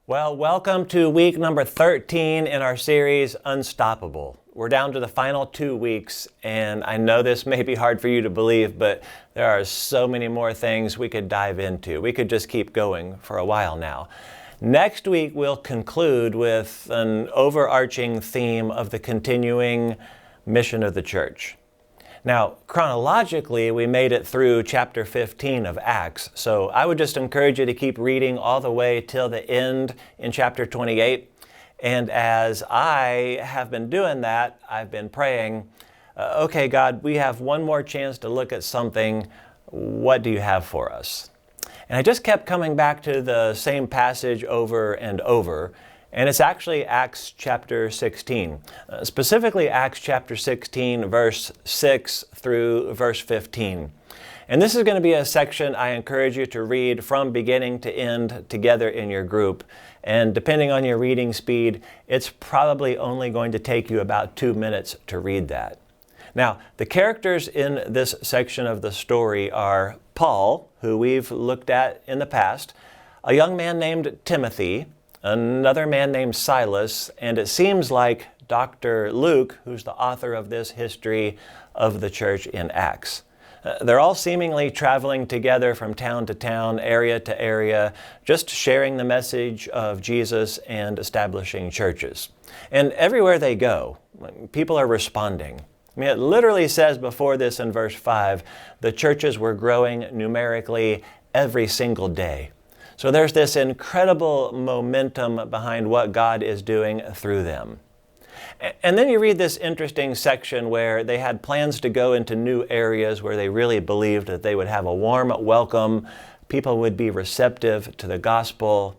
Well, welcome to week number 13 in our series, Unstoppable. We're down to the final 2 weeks, and I know this may be hard for you to believe, but there are so many more things we could dive into. We could just keep going for a while now. Next week, we'll conclude with an overarching theme of the continuing mission of the church. Now, chronologically, we made it through chapter 15 of Acts, so I would just encourage you to keep reading all the way till the end in chapter 28. And as I have been doing that, I've been praying, okay, God, we have one more chance to look at something. What do you have for us? And I just kept coming back to the same passage over and over. And it's actually Acts chapter 16, specifically Acts chapter 16, verse 6 through verse 15. And this is going to be a section I encourage you to read from beginning to end together in your group. And depending on your reading speed, it's probably only going to take you about 2 minutes to read that. Now, the characters in this section of the story are Paul, who we've looked at in the past, a young man named Timothy, another man named Silas, and it seems like Dr. Luke, who's the author of this history of the church in Acts. They're all seemingly traveling together from town to town, area to area, just sharing the message of Jesus and establishing churches. And everywhere they go, people are responding. I mean, it literally says before this in verse 5, the churches were growing numerically every single day. So there's this incredible momentum behind what God is doing through them. And then you read this interesting section where they had plans to go into new areas where they really believed that they would have a warm welcome, people would be receptive to the gospel.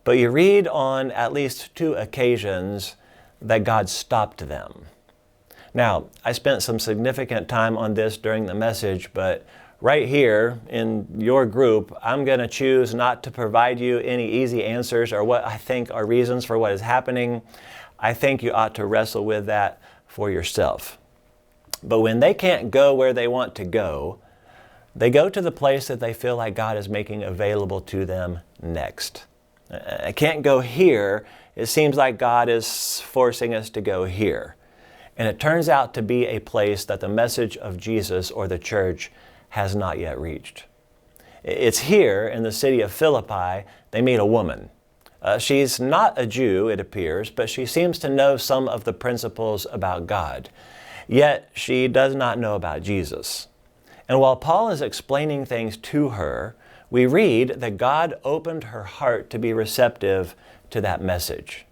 But you read on at least 2 occasions that God stopped them. Now, I spent some significant time on this during the message, but right here in your group, I'm going to choose not to provide you any easy answers or what I think are reasons for what is happening. I think you ought to wrestle with that for yourself. But when they can't go where they want to go, they go to the place that they feel like God is making available to them next. I can't go here. It seems like God is forcing us to go here. And it turns out to be a place that the message of Jesus or the church has not yet reached. It's here in the city of Philippi, they meet a woman. She's not a Jew, it appears, but she seems to know some of the principles about God. Yet she does not know about Jesus. And while Paul is explaining things to her, we read that God opened her heart to be receptive to that message.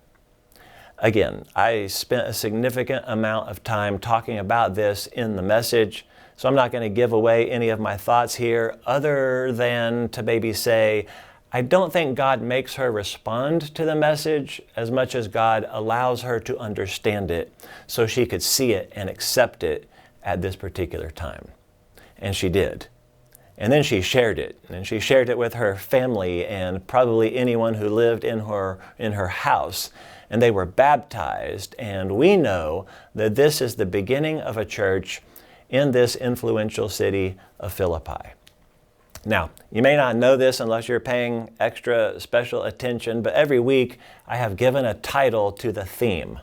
Again, I spent a significant amount of time talking about this in the message, so I'm not going to give away any of my thoughts here other than to maybe say, I don't think God makes her respond to the message as much as God allows her to understand it so she could see it and accept it at this particular time. And she did. And then she shared it. And she shared it with her family and probably anyone who lived in her house. And they were baptized. And we know that this is the beginning of a church in this influential city of Philippi. Now, you may not know this unless you're paying extra special attention, but every week I have given a title to the theme.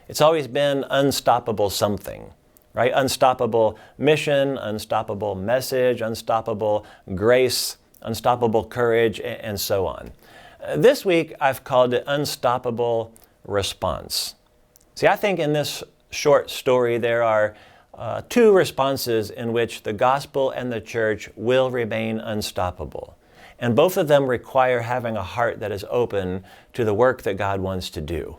It's always been Unstoppable something, right? Unstoppable mission, unstoppable message, unstoppable grace, unstoppable courage, and so on. This week I've called it Unstoppable Response. See, I think in this short story there are 2 responses in which the gospel and the church will remain unstoppable. And both of them require having a heart that is open to the work that God wants to do.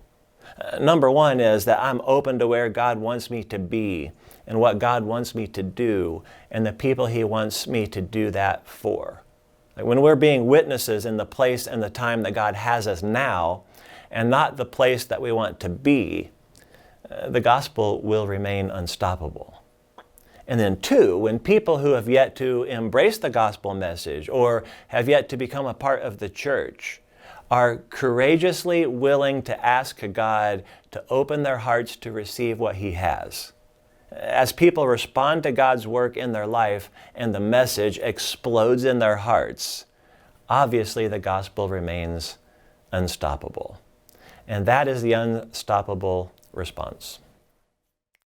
Number 1 is that I'm open to where God wants me to be and what God wants me to do and the people He wants me to do that for. Like when we're being witnesses in the place and the time that God has us now and not the place that we want to be, the gospel will remain unstoppable. And then 2, when people who have yet to embrace the gospel message or have yet to become a part of the church are courageously willing to ask God to open their hearts to receive what He has. As people respond to God's work in their life and the message explodes in their hearts, obviously the gospel remains unstoppable. And that is the unstoppable response.